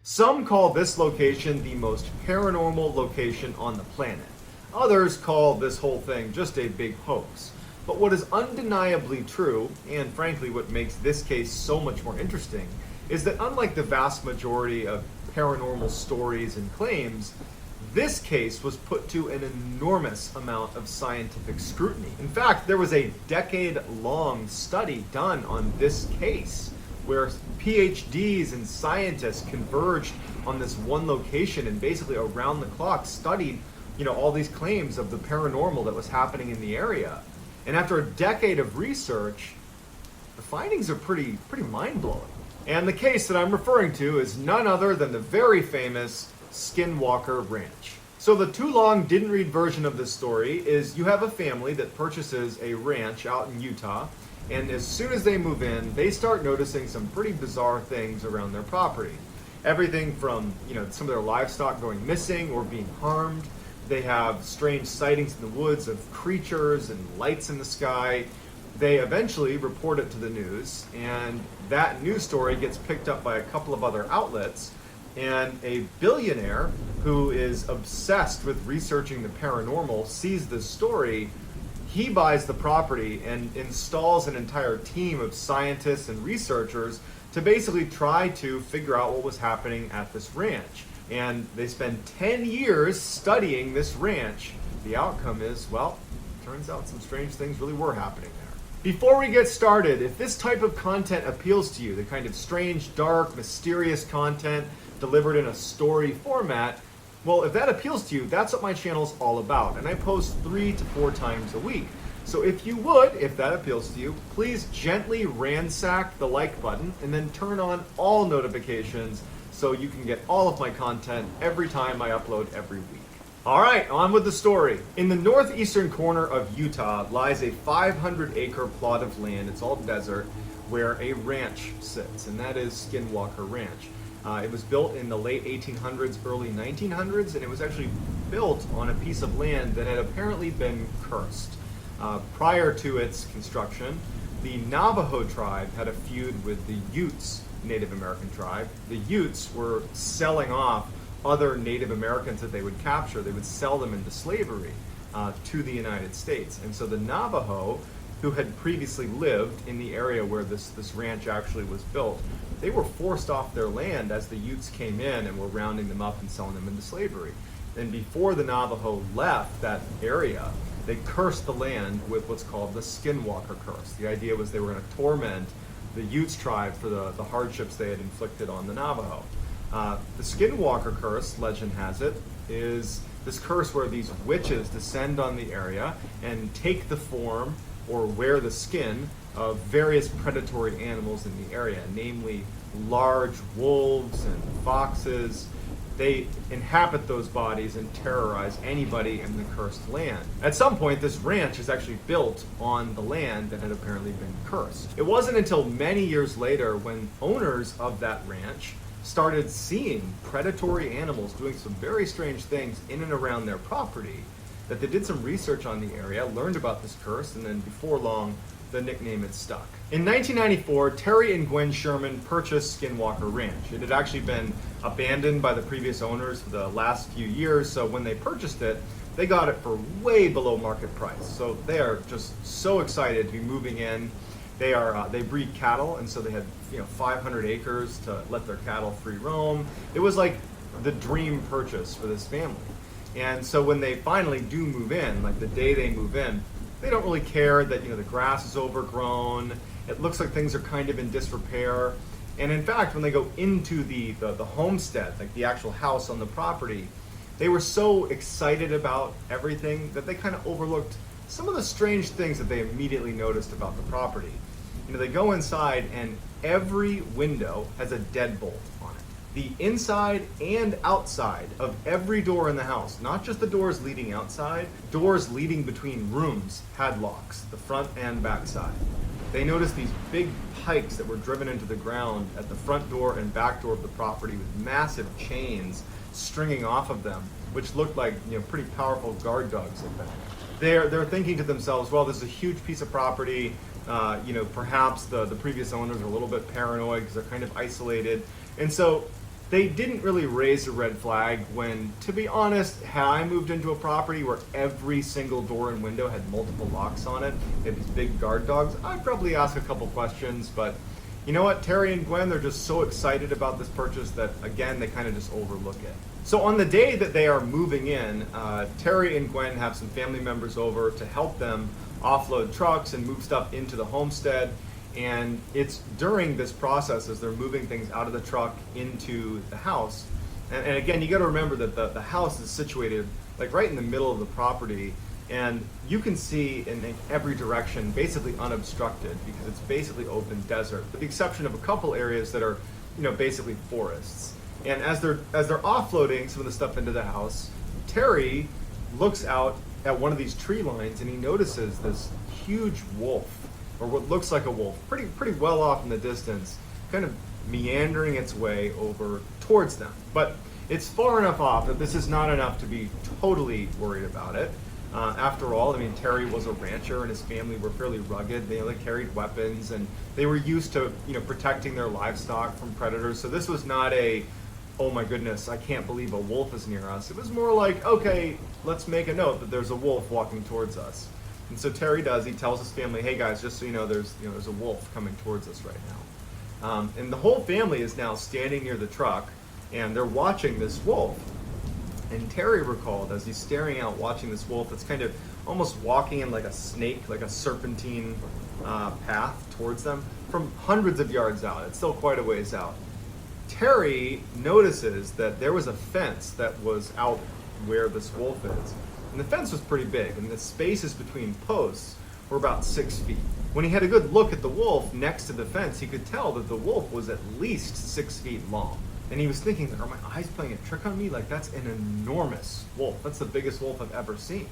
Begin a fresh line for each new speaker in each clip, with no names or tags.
Some call this location the most paranormal location on the planet. Others call this whole thing just a big hoax. But what is undeniably true, and frankly what makes this case so much more interesting, is that unlike the vast majority of paranormal stories and claims, this case was put to an enormous amount of scientific scrutiny. In fact, there was a decade-long study done on this case where PhDs and scientists converged on this one location and basically around the clock studied, all these claims of the paranormal that was happening in the area. And after a decade of research, the findings are pretty mind-blowing. And the case that I'm referring to is none other than the very famous Skinwalker Ranch. So the too long didn't read version of this story is you have a family that purchases a ranch out in Utah, and as soon as they move in, they start noticing some pretty bizarre things around their property. Everything from, some of their livestock going missing or being harmed. They have strange sightings in the woods of creatures and lights in the sky. They eventually report it to the news, and that news story gets picked up by a couple of other outlets, and a billionaire who is obsessed with researching the paranormal sees this story. He buys the property and installs an entire team of scientists and researchers to basically try to figure out what was happening at this ranch. And they spend 10 years studying this ranch. The outcome is, turns out some strange things really were happening there. Before we get started, if this type of content appeals to you, the kind of strange, dark, mysterious content delivered in a story format, well, if that appeals to you, that's what my channel's all about. And I post 3 to 4 times a week. So if you would, if that appeals to you, please gently ransack the like button and then turn on all notifications so you can get all of my content every time I upload every week. All right, on with the story. In the northeastern corner of Utah lies a 500-acre plot of land, it's all desert, where a ranch sits, and that is Skinwalker Ranch. It was built in the late 1800s, early 1900s, and it was actually built on a piece of land that had apparently been cursed. Prior to its construction, the Navajo tribe had a feud with the Utes Native American tribe. The Utes were selling off other Native Americans that they would capture. They would sell them into slavery to the United States. And so the Navajo, who had previously lived in the area where this ranch actually was built, they were forced off their land as the Utes came in and were rounding them up and selling them into slavery. And before the Navajo left that area, they cursed the land with what's called the Skinwalker curse. The idea was they were going to torment the Utes tribe for the hardships they had inflicted on the Navajo. The Skinwalker curse, legend has it, is this curse where these witches descend on the area and take the form or wear the skin of various predatory animals in the area, namely large wolves and foxes. They inhabit those bodies and terrorize anybody in the cursed land. At some point, this ranch is actually built on the land that had apparently been cursed. It wasn't until many years later when owners of that ranch started seeing predatory animals doing some very strange things in and around their property that they did some research on the area, learned about this curse, and then before long, the nickname had stuck. In 1994, Terry and Gwen Sherman purchased Skinwalker Ranch. It had actually been abandoned by the previous owners for the last few years, so when they purchased it, they got it for way below market price. So they are just so excited to be moving in. They breed cattle, and so they had 500 acres to let their cattle free roam. It was like the dream purchase for this family. And so when they finally do move in, like the day they move in, they don't really care that the grass is overgrown. It looks like things are kind of in disrepair. And in fact, when they go into the homestead, like the actual house on the property, they were so excited about everything that they kind of overlooked some of the strange things that they immediately noticed about the property. They go inside and every window has a deadbolt on it. The inside and outside of every door in the house, not just the doors leading outside, doors leading between rooms had locks, the front and back side. They noticed these big pikes that were driven into the ground at the front door and back door of the property with massive chains stringing off of them, which looked like pretty powerful guard dogs at that. They're thinking to themselves, well, this is a huge piece of property. Perhaps the previous owners are a little bit paranoid because they're kind of isolated. And so They didn't really raise a red flag when, to be honest, had I moved into a property where every single door and window had multiple locks on it, they had these big guard dogs, I'd probably ask a couple questions, but you know what, Terry and Gwen, they're just so excited about this purchase that, again, they kind of just overlook it. So on the day that they are moving in, Terry and Gwen have some family members over to help them offload trucks and move stuff into the homestead. And it's during this process as they're moving things out of the truck into the house. And again, you got to remember that the house is situated like right in the middle of the property, and you can see in every direction basically unobstructed because it's basically open desert, with the exception of a couple areas that are, basically forests. And as they're offloading some of the stuff into the house, Terry looks out at one of these tree lines and he notices this huge wolf, or what looks like a wolf, pretty well off in the distance, kind of meandering its way over towards them. But it's far enough off that this is not enough to be totally worried about it. After all, Terry was a rancher and his family were fairly rugged. They carried weapons and they were used to, protecting their livestock from predators. So this was not a, oh my goodness, I can't believe a wolf is near us. It was more like, okay, let's make a note that there's a wolf walking towards us. And so Terry does. He tells his family, "Hey guys, just so you know, there's a wolf coming towards us right now." And the whole family is now standing near the truck, and they're watching this wolf. And Terry recalled, as he's staring out, watching this wolf that's kind of almost walking in like a snake, like a serpentine path towards them from hundreds of yards out. It's still quite a ways out. Terry notices that there was a fence that was out where this wolf is. And the fence was pretty big, and the spaces between posts were about 6 feet. When he had a good look at the wolf next to the fence, he could tell that the wolf was at least 6 feet long. And he was thinking, are my eyes playing a trick on me? Like, that's an enormous wolf. That's the biggest wolf I've ever seen.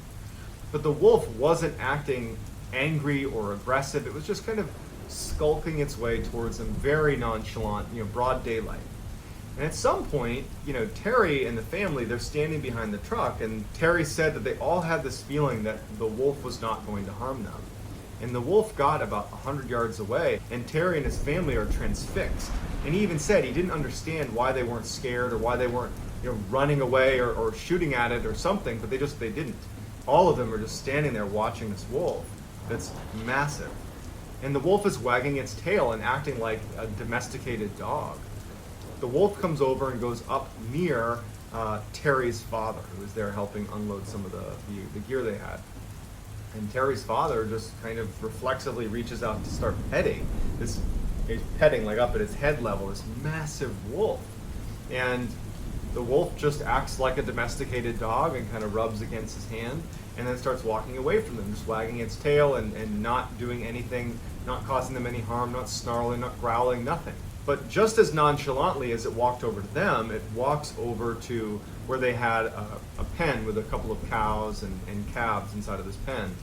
But the wolf wasn't acting angry or aggressive. It was just kind of skulking its way towards him, very nonchalant, broad daylight. And at some point, Terry and the family, they're standing behind the truck, and Terry said that they all had this feeling that the wolf was not going to harm them. And the wolf got about 100 yards away, and Terry and his family are transfixed. And he even said he didn't understand why they weren't scared or why they weren't running away or shooting at it or something, but they didn't. All of them are just standing there watching this wolf that's massive. And the wolf is wagging its tail and acting like a domesticated dog. The wolf comes over and goes up near Terry's father, who was there helping unload some of the gear they had. And Terry's father just kind of reflexively reaches out to start petting this. He's petting like up at its head level, this massive wolf. And the wolf just acts like a domesticated dog and kind of rubs against his hand and then starts walking away from them, just wagging its tail and not doing anything, not causing them any harm, not snarling, not growling, nothing. But just as nonchalantly as it walked over to them, it walks over to where they had a pen with a couple of cows and calves inside of this pen.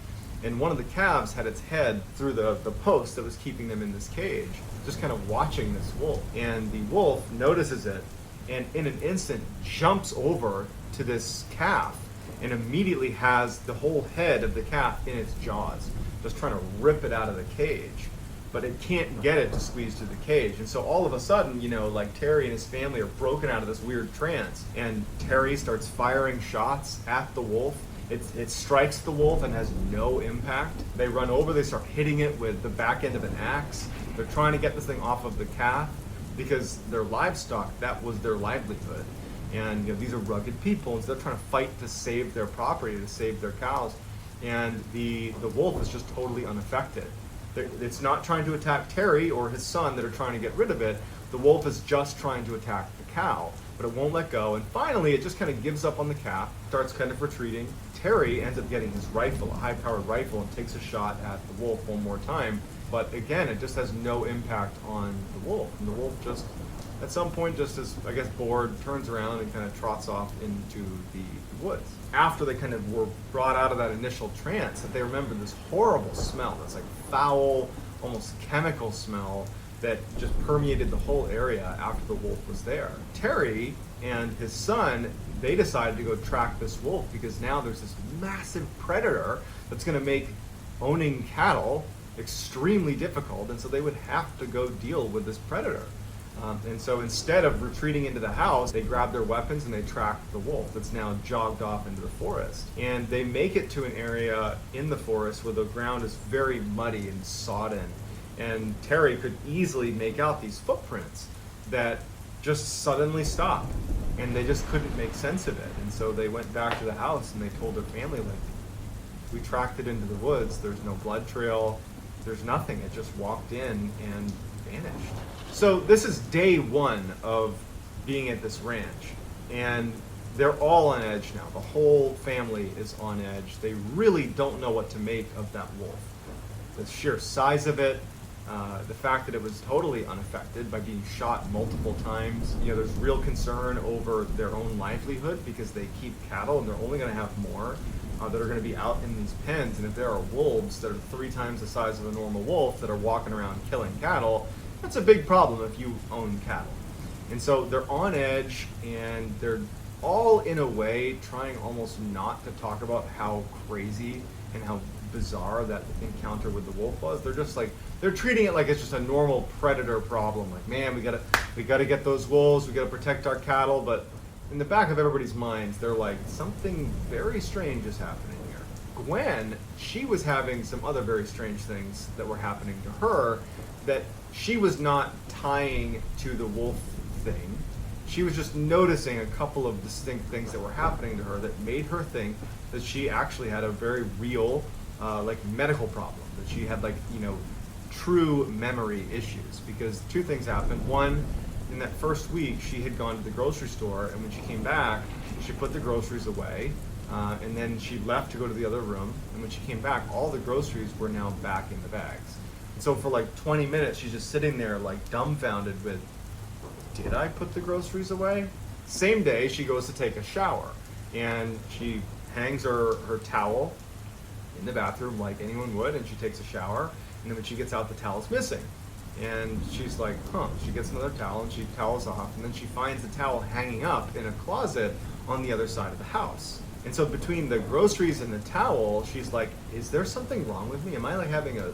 And one of the calves had its head through the post that was keeping them in this cage, just kind of watching this wolf. And the wolf notices it and in an instant jumps over to this calf and immediately has the whole head of the calf in its jaws, just trying to rip it out of the cage. But it can't get it to squeeze through the cage. And so all of a sudden, Terry and his family are broken out of this weird trance. And Terry starts firing shots at the wolf. It strikes the wolf and has no impact. They run over, they start hitting it with the back end of an axe. They're trying to get this thing off of the calf because their livestock, that was their livelihood. And these are rugged people, and so they're trying to fight to save their property, to save their cows. And the wolf is just totally unaffected. It's not trying to attack Terry or his son that are trying to get rid of it. The wolf is just trying to attack the cow, but it won't let go. And finally, it just kind of gives up on the calf, starts kind of retreating. Terry ends up getting his rifle, a high-powered rifle, and takes a shot at the wolf one more time. But again, it just has no impact on the wolf. And the wolf just, at some point, just is, I guess, bored, turns around and kind of trots off into the woods. After they kind of were brought out of that initial trance, that they remembered this horrible smell, this like foul, almost chemical smell that just permeated the whole area after the wolf was there. Terry and his son, they decided to go track this wolf because now there's this massive predator that's going to make owning cattle extremely difficult, and so they would have to go deal with this predator. And so instead of retreating into the house, they grab their weapons and they track the wolf that's now jogged off into the forest. And they make it to an area in the forest where the ground is very muddy and sodden. And Terry could easily make out these footprints that just suddenly stopped. And they just couldn't make sense of it. And so they went back to the house and they told their family, like, we tracked it into the woods. There's no blood trail. There's nothing. It just walked in and vanished. So this is day one of being at this ranch, and they're all on edge now. The whole family is on edge. They really don't know what to make of that wolf. The sheer size of it, the fact that it was totally unaffected by being shot multiple times. There's real concern over their own livelihood because they keep cattle and they're only going to have more that are going to be out in these pens. And if there are wolves that are 3 times the size of a normal wolf that are walking around killing cattle, that's a big problem if you own cattle. And so they're on edge, and they're all in a way trying almost not to talk about how crazy and how bizarre that encounter with the wolf was. They're just like, they're treating it like it's just a normal predator problem. Like, man, we gotta get those wolves, we gotta protect our cattle. But in the back of everybody's minds, they're like, something very strange is happening here. Gwen, she was having some other very strange things that were happening to her that she was not tying to the wolf thing. She was just noticing a couple of distinct things that were happening to her that made her think that she actually had a very real medical problem, that she had true memory issues. Because 2 things happened. One, in that first week, she had gone to the grocery store, and when she came back, she put the groceries away, and then she left to go to the other room, and when she came back, all the groceries were now back in the bags. So for 20 minutes, she's just sitting there dumbfounded with, did I put the groceries away? Same day, she goes to take a shower, and she hangs her towel in the bathroom like anyone would, and she takes a shower, and then when she gets out, the towel's missing. And she's like, she gets another towel, and she towels off, and then she finds the towel hanging up in a closet on the other side of the house. And so between the groceries and the towel, she's like, is there something wrong with me? Am I having a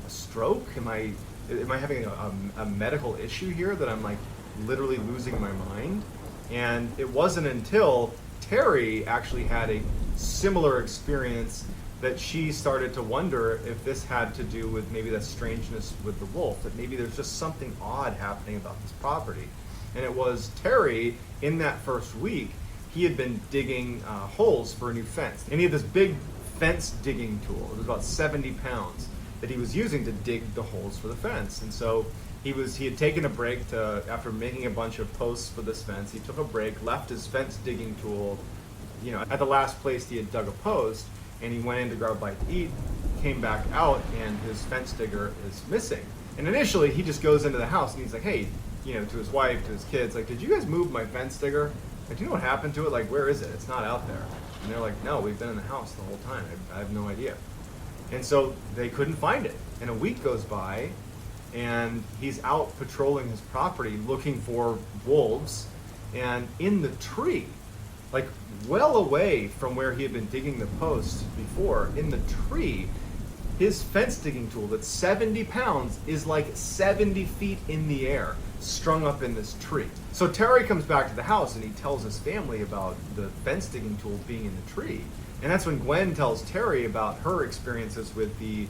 stroke? Am I having a medical issue here that I'm literally losing my mind? And it wasn't until Terry actually had a similar experience that she started to wonder if this had to do with maybe that strangeness with the wolf, that maybe there's just something odd happening about this property. And it was Terry, in that first week, he had been digging holes for a new fence. And he had this big fence digging tool. It was about 70 pounds. That he was using to dig the holes for the fence. And so he had taken a break after making a bunch of posts for this fence. He took a break, left his fence digging tool, at the last place he had dug a post, and he went in to grab a bite to eat, came back out, and his fence digger is missing. And initially he just goes into the house and he's like, hey, to his wife, to his kids, did you guys move my fence digger? Do you know what happened to it? Where is it? It's not out there. And they're like, no, we've been in the house the whole time. I have no idea. And so they couldn't find it. And a week goes by, and he's out patrolling his property looking for wolves. And in the tree, well away from where he had been digging the post before, in the tree, his fence digging tool that's 70 pounds is 70 feet in the air, strung up in this tree. So Terry comes back to the house and he tells his family about the fence digging tool being in the tree. And that's when Gwen tells Terry about her experiences with the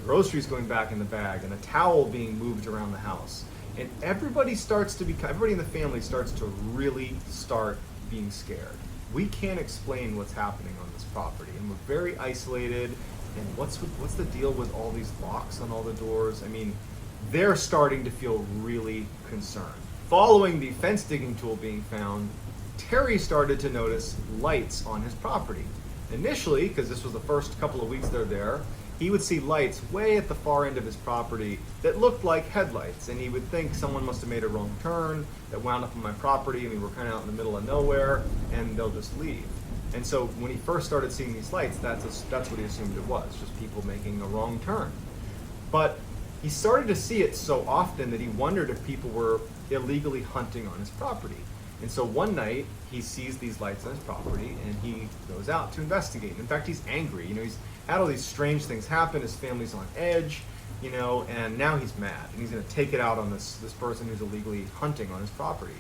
groceries going back in the bag and a towel being moved around the house. And everybody in the family starts to really start being scared. We can't explain what's happening on this property, and we're very isolated. And what's the deal with all these locks on all the doors? They're starting to feel really concerned. Following the fence digging tool being found, Terry started to notice lights on his property. Initially, because this was the first couple of weeks they're there, he would see lights way at the far end of his property that looked like headlights, and he would think someone must have made a wrong turn that wound up on my property, and we were kind of out in the middle of nowhere, and they'll just leave. And so when he first started seeing these lights, that's what he assumed it was, just people making a wrong turn. But he started to see it so often that he wondered if people were illegally hunting on his property. And so one night, he sees these lights on his property, and he goes out to investigate. In fact, he's angry. He's had all these strange things happen. His family's on edge. and now he's mad, and he's going to take it out on this person who's illegally hunting on his property.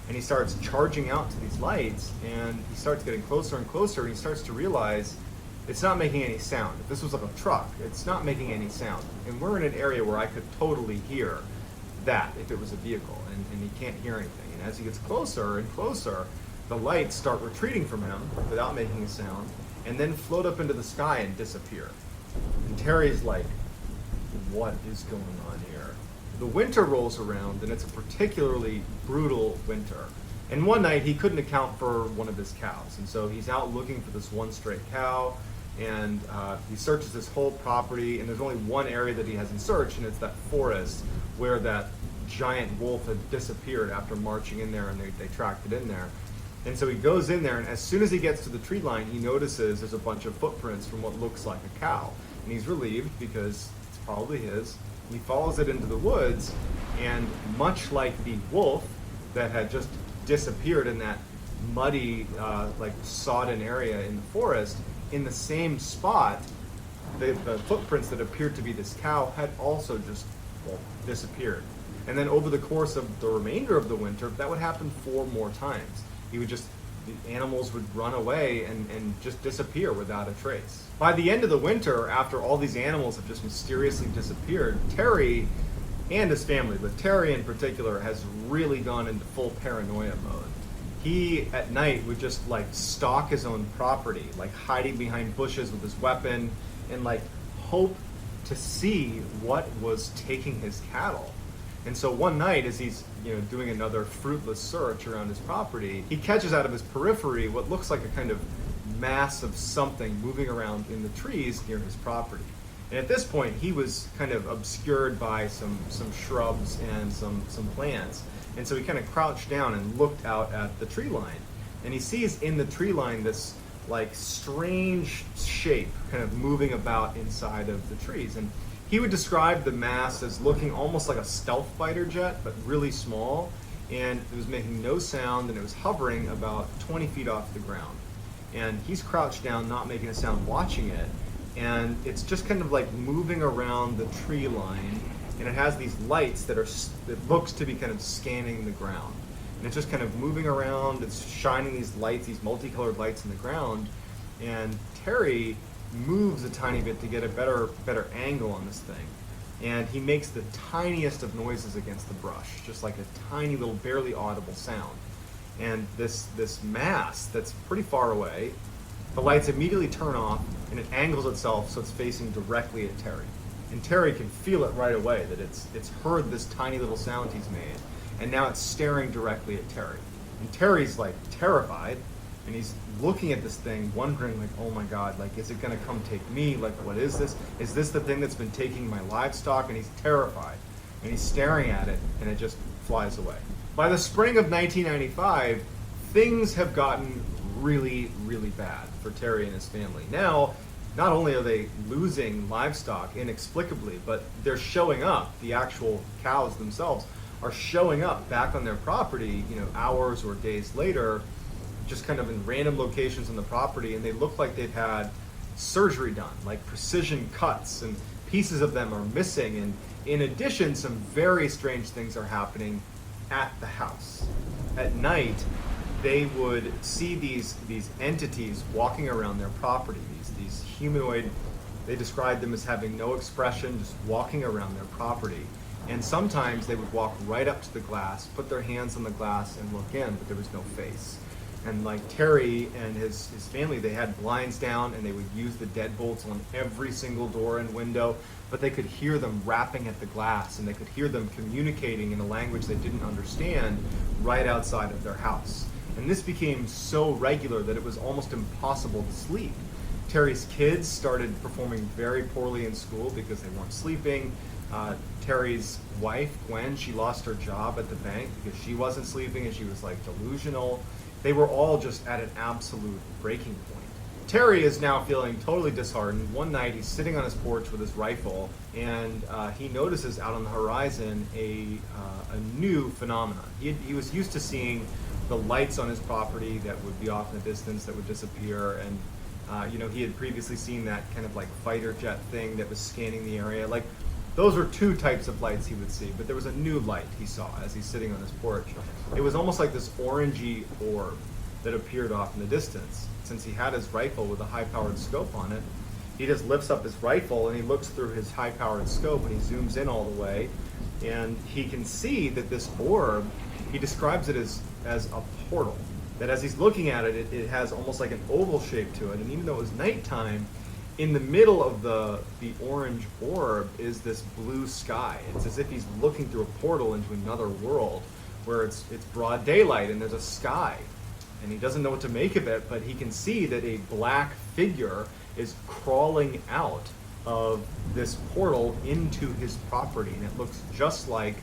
And he starts charging out to these lights, and he starts getting closer and closer, and he starts to realize it's not making any sound. If this was like a truck, it's not making any sound. And we're in an area where I could totally hear that if it was a vehicle, and he can't hear anything. And as he gets closer and closer, the lights start retreating from him without making a sound, and then float up into the sky and disappear. And Terry's like, what is going on here? The winter rolls around, and it's a particularly brutal winter. And one night, he couldn't account for one of his cows, and so he's out looking for this one stray cow, and he searches this whole property, and there's only one area that he hasn't searched, and it's that forest where that giant wolf had disappeared after marching in there, and they tracked it in there. And so he goes in there, and as soon as he gets to the tree line, he notices there's a bunch of footprints from what looks like a cow. And he's relieved because it's probably his. He follows it into the woods, and much like the wolf that had just disappeared in that muddy, sodden area in the forest, in the same spot, the footprints that appeared to be this cow had also just disappeared. And then over the course of the remainder of the winter, that would happen 4 more times. The animals would run away and just disappear without a trace. By the end of the winter, after all these animals have just mysteriously disappeared, Terry and his family, but Terry in particular, has really gone into full paranoia mode. He, at night, would just stalk his own property, hiding behind bushes with his weapon, and hope to see what was taking his cattle. And so one night, as he's doing another fruitless search around his property, he catches out of his periphery what looks like a kind of mass of something moving around in the trees near his property. And at this point, he was kind of obscured by some shrubs and some plants. And so he kind of crouched down and looked out at the tree line. And he sees in the tree line this strange shape kind of moving about inside of the trees. And he would describe the mass as looking almost like a stealth fighter jet, but really small. And it was making no sound, and it was hovering about 20 feet off the ground. And he's crouched down, not making a sound, watching it. And it's just kind of moving around the tree line, and it has these lights that looks to be kind of scanning the ground. And it's just kind of moving around, it's shining these lights, these multicolored lights in the ground, and Terry moves a tiny bit to get a better angle on this thing. And he makes the tiniest of noises against the brush, just like a tiny little, barely audible sound. And this mass that's pretty far away, the lights immediately turn off, and it angles itself so it's facing directly at Terry. And Terry can feel it right away that it's heard this tiny little sound he's made, and now it's staring directly at Terry. And Terry's terrified, and he's looking at this thing, wondering oh my God, is it gonna come take me? What is this? Is this the thing that's been taking my livestock? And he's terrified, and he's staring at it, and it just flies away. By the spring of 1995, things have gotten really, really bad for Terry and his family. Now, not only are they losing livestock inexplicably, but they're showing up, the actual cows themselves are showing up back on their property, hours or days later, just kind of in random locations on the property, and they look like they've had surgery done, precision cuts, and pieces of them are missing. And in addition, some very strange things are happening at the house. At night, they would see these entities walking around their property, these humanoid, they described them as having no expression, just walking around their property. And sometimes they would walk right up to the glass, put their hands on the glass and look in, but there was no face. And Terry and his family, they had blinds down, and they would use the deadbolts on every single door and window, but they could hear them rapping at the glass, and they could hear them communicating in a language they didn't understand right outside of their house. And this became so regular that it was almost impossible to sleep. Terry's kids started performing very poorly in school because they weren't sleeping. Terry's wife, Gwen, she lost her job at the bank because she wasn't sleeping, and she was delusional. They were all just at an absolute breaking point. Terry is now feeling totally disheartened. One night he's sitting on his porch with his rifle, and he notices out on the horizon a new phenomenon. He was used to seeing the lights on his property that would be off in the distance that would disappear, and he had previously seen that kind of fighter jet thing that was scanning the area. Those were two types of lights he would see, but there was a new light he saw as he's sitting on his porch. It was almost like this orangey orb that appeared off in the distance. Since he had his rifle with a high-powered scope on it, he just lifts up his rifle and he looks through his high-powered scope and he zooms in all the way, and he can see that this orb, he describes it as a portal. That as he's looking at it, it has almost like an oval shape to it, and even though it was nighttime, in the middle of the orange orb is this blue sky. It's as if he's looking through a portal into another world where it's broad daylight and there's a sky. And he doesn't know what to make of it, but he can see that a black figure is crawling out of this portal into his property. And it looks just like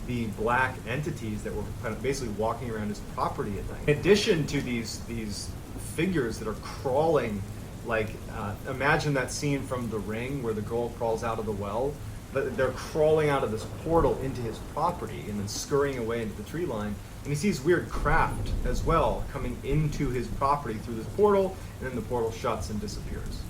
the black entities that were kind of basically walking around his property at night. In addition to these figures that are crawling, like imagine that scene from The Ring where the girl crawls out of the well, but they're crawling out of this portal into his property and then scurrying away into the tree line. And he sees weird craft as well coming into his property through this portal, and then the portal shuts and disappears.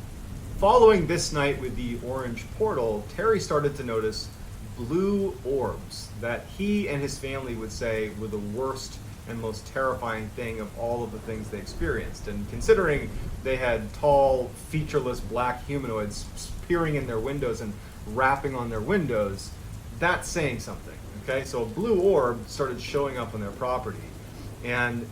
Following this night with the orange portal, Terry started to notice blue orbs that he and his family would say were the worst and most terrifying thing of all of the things they experienced. And considering they had tall, featureless black humanoids peering in their windows and rapping on their windows, that's saying something. Okay, so a blue orb started showing up on their property. And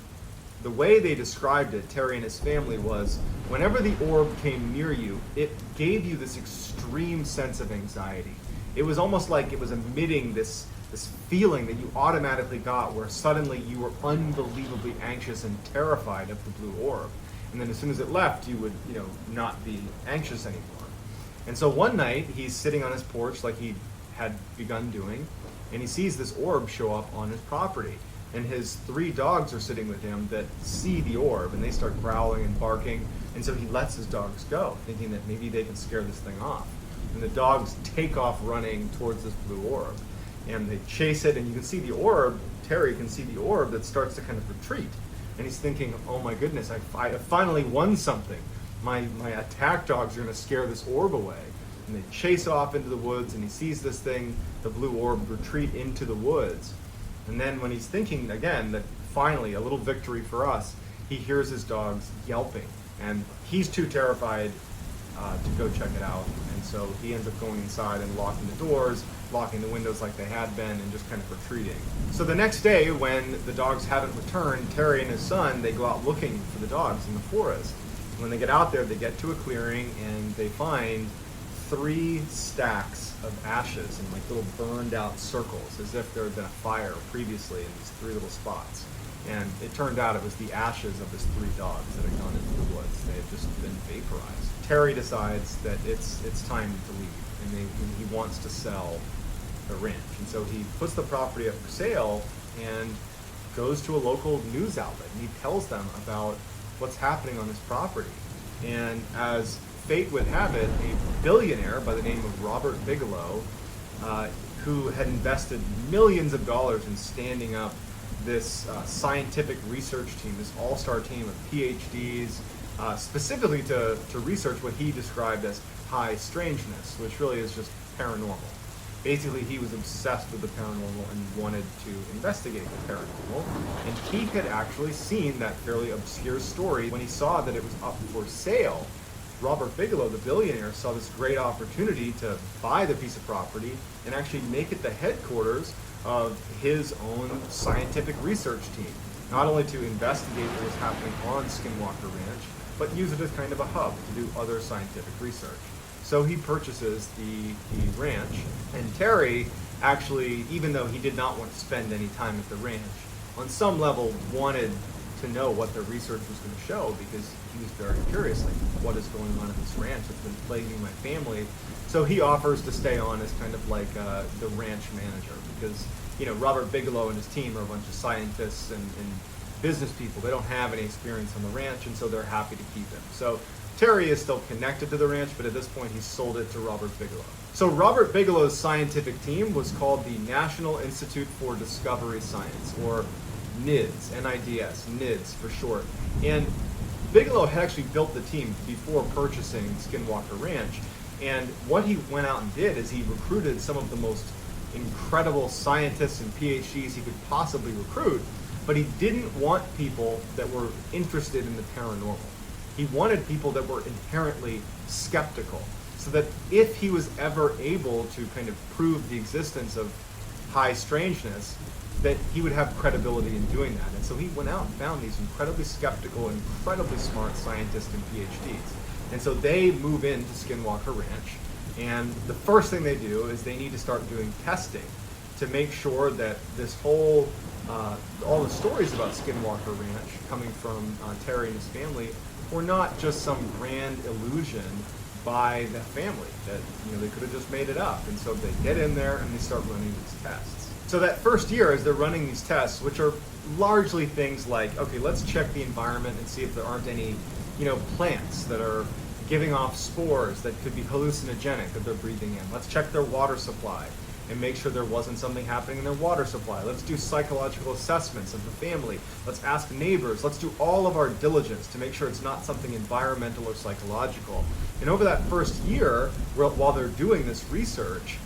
the way they described it, Terry and his family, was whenever the orb came near you, it gave you this extreme sense of anxiety. It was almost like it was emitting this feeling that you automatically got where suddenly you were unbelievably anxious and terrified of the blue orb. And then as soon as it left, you would, not be anxious anymore. And so one night, he's sitting on his porch like he had begun doing, and he sees this orb show up on his property. And his 3 dogs are sitting with him that see the orb, and they start growling and barking. And so he lets his dogs go, thinking that maybe they can scare this thing off. And the dogs take off running towards this blue orb. And they chase it, and you can see the orb, Terry can see the orb that starts to kind of retreat. And he's thinking, oh my goodness, I finally won something. My attack dogs are going to scare this orb away. And they chase off into the woods, and he sees this thing, the blue orb, retreat into the woods. And then when he's thinking, again, that finally, a little victory for us, he hears his dogs yelping. And he's too terrified to go check it out. And so he ends up going inside and locking the doors, locking the windows like they had been, and just kind of retreating. So the next day, when the dogs haven't returned, Terry and his son, they go out looking for the dogs in the forest. When they get out there, they get to a clearing, and they find 3 stacks of ashes in like little burned out circles, as if there had been a fire previously in these 3 little spots. And it turned out it was the ashes of his 3 dogs that had gone into the woods. They had just been vaporized. Terry decides that it's time to leave, and he wants to sell the ranch. And so he puts the property up for sale and goes to a local news outlet, and he tells them about what's happening on his property. And as fate would have it, a billionaire by the name of Robert Bigelow, who had invested millions of dollars in standing up this scientific research team, this all-star team of PhDs, specifically to research what he described as high strangeness, which really is just paranormal. Basically, he was obsessed with the paranormal and wanted to investigate the paranormal. And he had actually seen that fairly obscure story. When he saw that it was up for sale, Robert Bigelow, the billionaire, saw this great opportunity to buy the piece of property and actually make it the headquarters of his own scientific research team. Not only to investigate what was happening on Skinwalker Ranch, but use it as kind of a hub to do other scientific research. So he purchases the ranch, and Terry actually, even though he did not want to spend any time at the ranch, on some level wanted to know what the research was going to show, because he was very curious, like, what is going on in this ranch that's been plaguing my family. So he offers to stay on as kind of like the ranch manager, because Robert Bigelow and his team are a bunch of scientists and business people. They don't have any experience on the ranch, and so they're happy to keep him. So Terry is still connected to the ranch, but at this point he's sold it to Robert Bigelow. So Robert Bigelow's scientific team was called the National Institute for Discovery Science, or NIDS, N-I-D-S, NIDS for short. And Bigelow had actually built the team before purchasing Skinwalker Ranch, And what he went out and did is he recruited some of the most incredible scientists and PhDs he could possibly recruit, but he didn't want people that were interested in the paranormal. He wanted people that were inherently skeptical, so that if he was ever able to kind of prove the existence of high strangeness, that he would have credibility in doing that. And so he went out and found these incredibly skeptical, incredibly smart scientists and PhDs. And so they move into Skinwalker Ranch, and the first thing they do is they need to start doing testing to make sure that this whole, all the stories about Skinwalker Ranch coming from Terry and his family were not just some grand illusion by the family, that they could have just made it up. And so they get in there and they start running these tests. So that first year, as they're running these tests, which are largely things like, okay, let's check the environment and see if there aren't any, plants that are giving off spores that could be hallucinogenic that they're breathing in. Let's check their water supply and make sure there wasn't something happening in their water supply. Let's do psychological assessments of the family. Let's ask neighbors. Let's do all of our diligence to make sure it's not something environmental or psychological. And over that first year, while they're doing this research,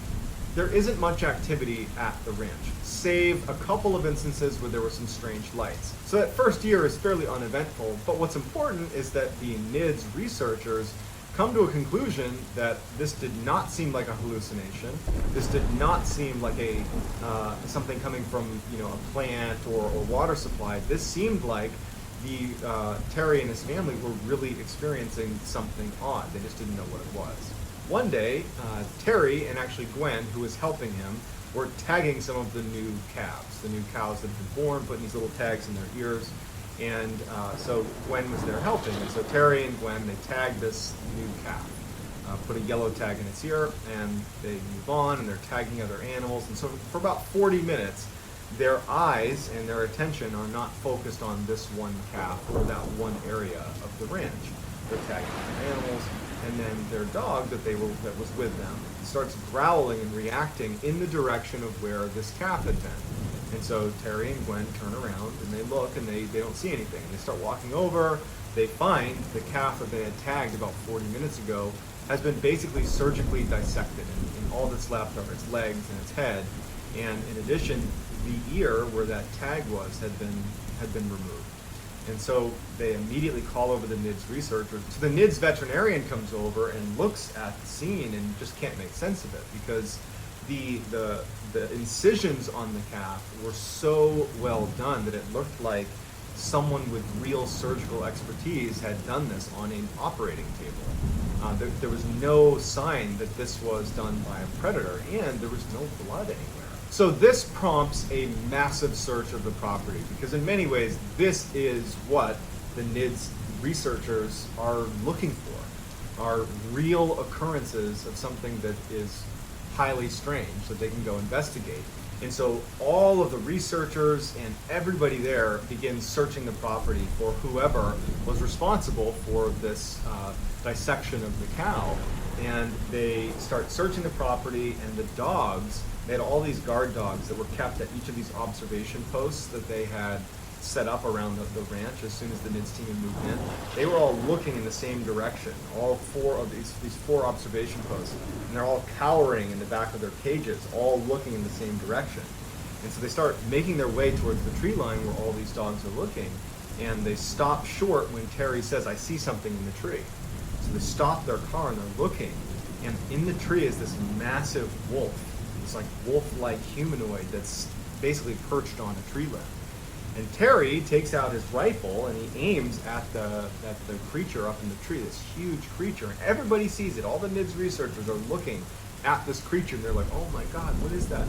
there isn't much activity at the ranch, save a couple of instances where there were some strange lights. So that first year is fairly uneventful, but what's important is that the NIDS researchers come to a conclusion that this did not seem like a hallucination. This did not seem like a something coming from a plant or water supply. This seemed like Terry and his family were really experiencing something odd. They just didn't know what it was. One day, Terry and actually Gwen, who was helping him, were tagging some of the new calves, the new cows that had been born, putting these little tags in their ears. And so Gwen was there helping. And so Terry and Gwen, they tagged this new calf, put a yellow tag in its ear, and they move on, and they're tagging other animals. And so for about 40 minutes, their eyes and their attention are not focused on this one calf or that one area of the ranch. They're tagging other animals. And then their dog that was with them starts growling and reacting in the direction of where this calf had been. And so Terry and Gwen turn around and they look and they don't see anything. And they start walking over. They find the calf that they had tagged about 40 minutes ago has been basically surgically dissected, and all that's left are its legs and its head. And in addition, the ear where that tag was had been removed. And so they immediately call over the NIDS researchers. So the NIDS veterinarian comes over and looks at the scene and just can't make sense of it, because the incisions on the calf were so well done that it looked like someone with real surgical expertise had done this on an operating table. There was no sign that this was done by a predator, and there was no blood anywhere. So this prompts a massive search of the property, because in many ways this is what the NIDS researchers are looking for, are real occurrences of something that is highly strange that they can go investigate. And so all of the researchers and everybody there begins searching the property for whoever was responsible for this dissection of the cow. And they start searching the property, and the dogs, they had all these guard dogs that were kept at each of these observation posts that they had set up around the ranch as soon as the NIDS team had moved in. They were all looking in the same direction, all four of these four observation posts. And they're all cowering in the back of their cages, all looking in the same direction. And so they start making their way towards the tree line where all these dogs are looking, and they stop short when Terry says, "I see something in the tree." So they stop their car and they're looking, and in the tree is this massive wolf. It's like wolf-like humanoid that's basically perched on a tree limb. And Terry takes out his rifle and he aims at the creature up in the tree, this huge creature. And everybody sees it. All the NIDS researchers are looking at this creature, and they're like, "Oh my God, what is that?"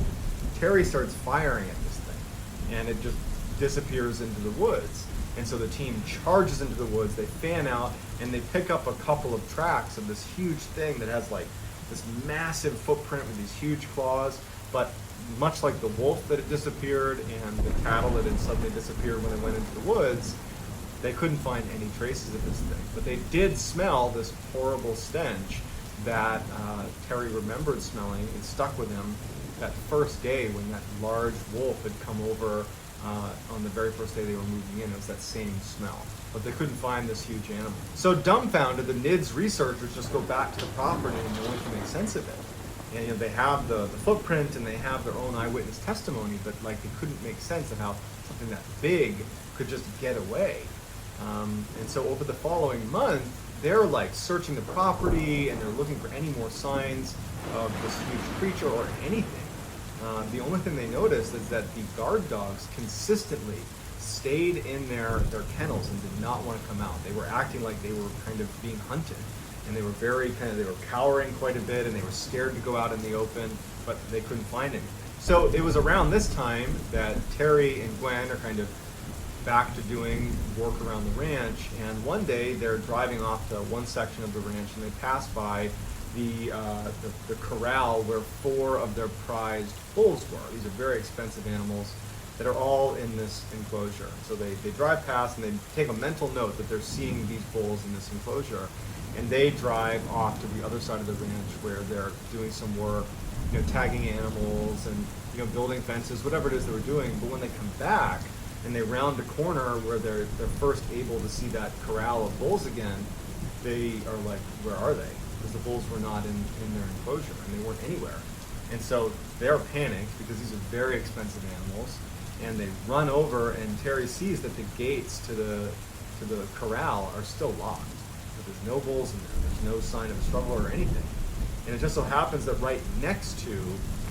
Terry starts firing at this thing, and it just disappears into the woods. And so the team charges into the woods, they fan out, and they pick up a couple of tracks of this huge thing that has like this massive footprint with these huge claws. But much like the wolf that had disappeared and the cattle that had suddenly disappeared when it went into the woods, they couldn't find any traces of this thing. But they did smell this horrible stench that Terry remembered smelling. It stuck with him that first day when that large wolf had come over on the very first day they were moving in. It was that same smell, but they couldn't find this huge animal. So dumbfounded, the NIDS researchers just go back to the property and no one can make sense of it. And they have the footprint and they have their own eyewitness testimony, but like they couldn't make sense of how something that big could just get away. And so over the following month, they're like searching the property and they're looking for any more signs of this huge creature or anything. The only thing they noticed is that the guard dogs consistently stayed in their kennels and did not want to come out. They were acting like they were kind of being hunted. And they were they were cowering quite a bit and they were scared to go out in the open, but they couldn't find anything. So it was around this time that Terry and Gwen are kind of back to doing work around the ranch, and one day they're driving off to one section of the ranch and they pass by the corral where 4 of their prized bulls were. These are very expensive animals that are all in this enclosure. So they drive past and they take a mental note that they're seeing these bulls in this enclosure, and they drive off to the other side of the ranch where they're doing some work, tagging animals and building fences, whatever it is they were doing. But when they come back and they round a corner where they're first able to see that corral of bulls again, they are like, where are they? Because the bulls were not in their enclosure and they weren't anywhere. And so they're panicked because these are very expensive animals, and they run over, and Terry sees that the gates to the corral are still locked. There's no bulls in there. There's no sign of a struggle or anything. And it just so happens that right next to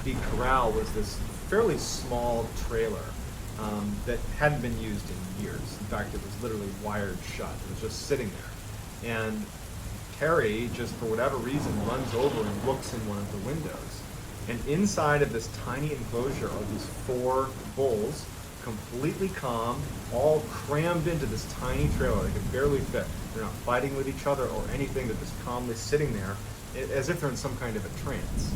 the corral was this fairly small trailer that hadn't been used in years. In fact, it was literally wired shut. It was just sitting there. And Terry, just for whatever reason, runs over and looks in one of the windows. And inside of this tiny enclosure are these 4 bulls, completely calm, all crammed into this tiny trailer. They could barely fit. They're not fighting with each other or anything. They're just calmly sitting there as if they're in some kind of a trance.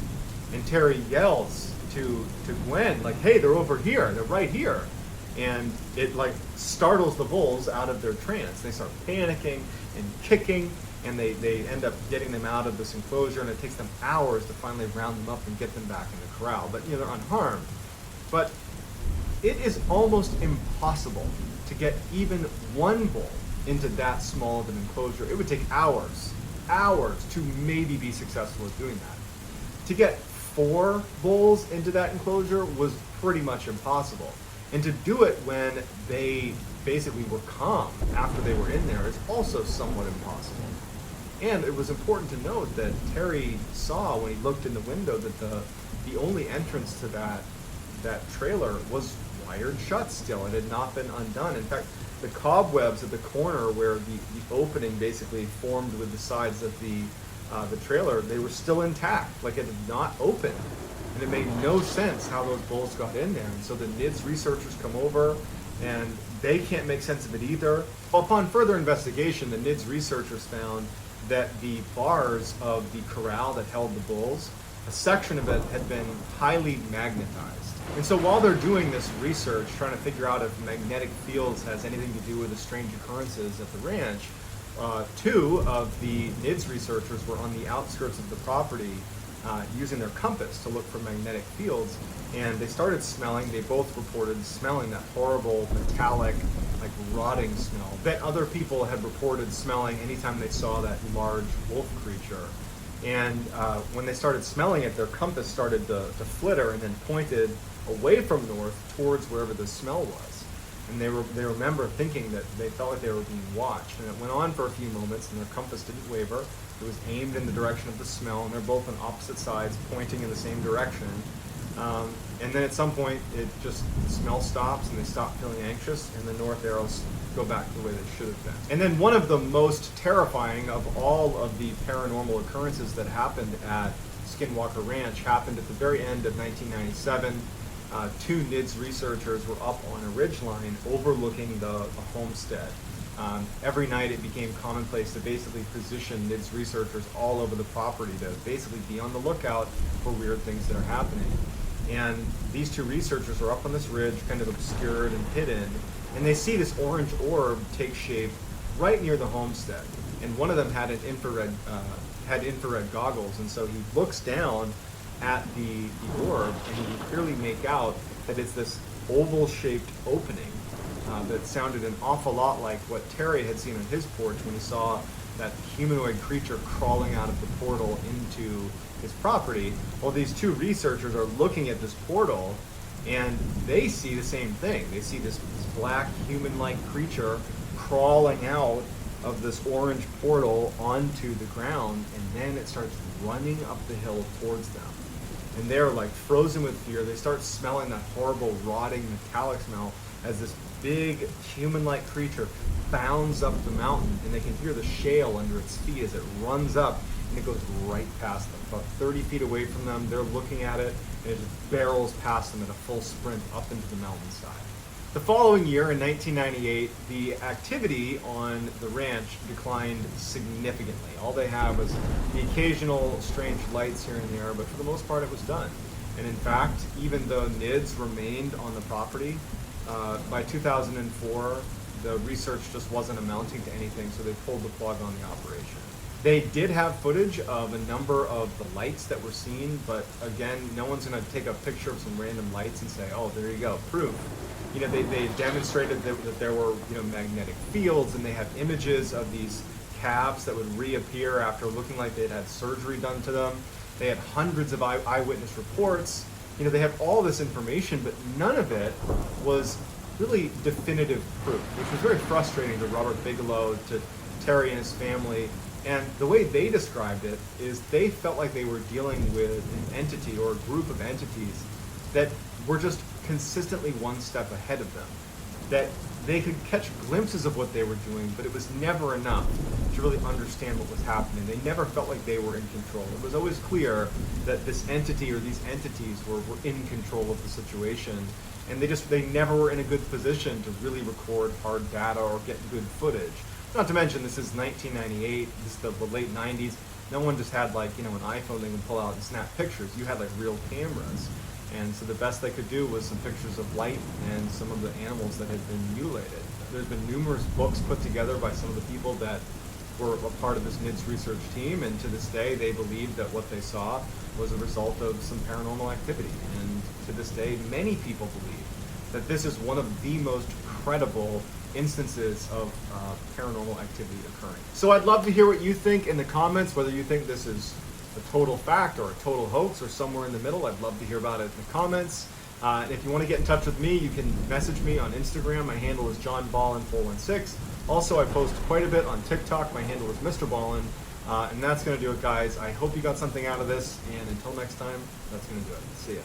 And Terry yells to Gwen, like, hey, they're over here. They're right here. And it like startles the bulls out of their trance. They start panicking and kicking, and they end up getting them out of this enclosure, and it takes them hours to finally round them up and get them back in the corral. But they're unharmed. But it is almost impossible to get even one bull into that small of an enclosure. It would take hours to maybe be successful at doing that. To get 4 bulls into that enclosure was pretty much impossible. And to do it when they basically were calm after they were in there is also somewhat impossible. And it was important to note that Terry saw when he looked in the window that the only entrance to that trailer was wired shut still. It had not been undone. In fact, the cobwebs at the corner where the opening basically formed with the sides of the trailer, they were still intact, like it had not opened. And it made no sense how those bulls got in there. And so the NIDS researchers come over, and they can't make sense of it either. Well, upon further investigation, the NIDS researchers found that the bars of the corral that held the bulls, a section of it had been highly magnetized. And so while they're doing this research, trying to figure out if magnetic fields has anything to do with the strange occurrences at the ranch, 2 of the NIDS researchers were on the outskirts of the property using their compass to look for magnetic fields, and they started smelling. They both reported smelling that horrible metallic, like rotting smell that other people had reported smelling anytime they saw that large wolf creature. And when they started smelling it, their compass started to flitter and then pointed away from north towards wherever the smell was. And they remember thinking that they felt like they were being watched. And it went on for a few moments, and their compass didn't waver. It was aimed in the direction of the smell, and they're both on opposite sides, pointing in the same direction. And then at some point, the smell stops, and they stop feeling anxious, and the north arrows go back to the way they should have been. And then one of the most terrifying of all of the paranormal occurrences that happened at Skinwalker Ranch happened at the very end of 1997. 2 NIDS researchers were up on a ridgeline overlooking the homestead. Every night it became commonplace to basically position NIDS researchers all over the property to basically be on the lookout for weird things that are happening. And these 2 researchers are up on this ridge, kind of obscured and hidden, and they see this orange orb take shape right near the homestead. And one of them had infrared goggles, and so he looks down at the orb, and you can clearly make out that it's this oval-shaped opening that sounded an awful lot like what Terry had seen on his porch when he saw that humanoid creature crawling out of the portal into his property. Well, these two researchers are looking at this portal, and they see the same thing. They see this black human-like creature crawling out of this orange portal onto the ground, and then it starts running up the hill towards them. And they're like frozen with fear. They start smelling that horrible rotting metallic smell as this big human-like creature bounds up the mountain, and they can hear the shale under its feet as it runs up, and it goes right past them. About 30 feet away from them, they're looking at it, and it just barrels past them at a full sprint up into the mountainside. The following year, in 1998, the activity on the ranch declined significantly. All they have was the occasional strange lights here and there, but for the most part it was done. And in fact, even though NIDS remained on the property, by 2004, the research just wasn't amounting to anything, so they pulled the plug on the operation. They did have footage of a number of the lights that were seen, but again, no one's going to take a picture of some random lights and say, oh, there you go, proof. You know, they demonstrated that there were, magnetic fields, and they have images of these calves that would reappear after looking like they'd had surgery done to them. They had hundreds of eyewitness reports. They have all this information, but none of it was really definitive proof, which was very frustrating to Robert Bigelow, to Terry and his family. And the way they described it is they felt like they were dealing with an entity or a group of entities that were just consistently one step ahead of them. That they could catch glimpses of what they were doing, but it was never enough to really understand what was happening. They never felt like they were in control. It was always clear that this entity or these entities were in control of the situation, and they never were in a good position to really record hard data or get good footage. Not to mention, this is 1998, this is the late 90s. No one just had an iPhone they can pull out and snap pictures. You had real cameras. And so the best they could do was some pictures of light and some of the animals that had been mutilated. There's been numerous books put together by some of the people that were a part of this NIDS research team, and to this day they believe that what they saw was a result of some paranormal activity. And to this day, many people believe that this is one of the most credible instances of paranormal activity occurring. So I'd love to hear what you think in the comments, whether you think this is a total fact or a total hoax or somewhere in the middle. I'd love to hear about it in the comments. And if you want to get in touch with me, you can message me on Instagram. My handle is johnballin416. Also, I post quite a bit on TikTok. My handle is Mr. Ballin. And that's going to do it, guys. I hope you got something out of this. And until next time, that's going to do it. See ya.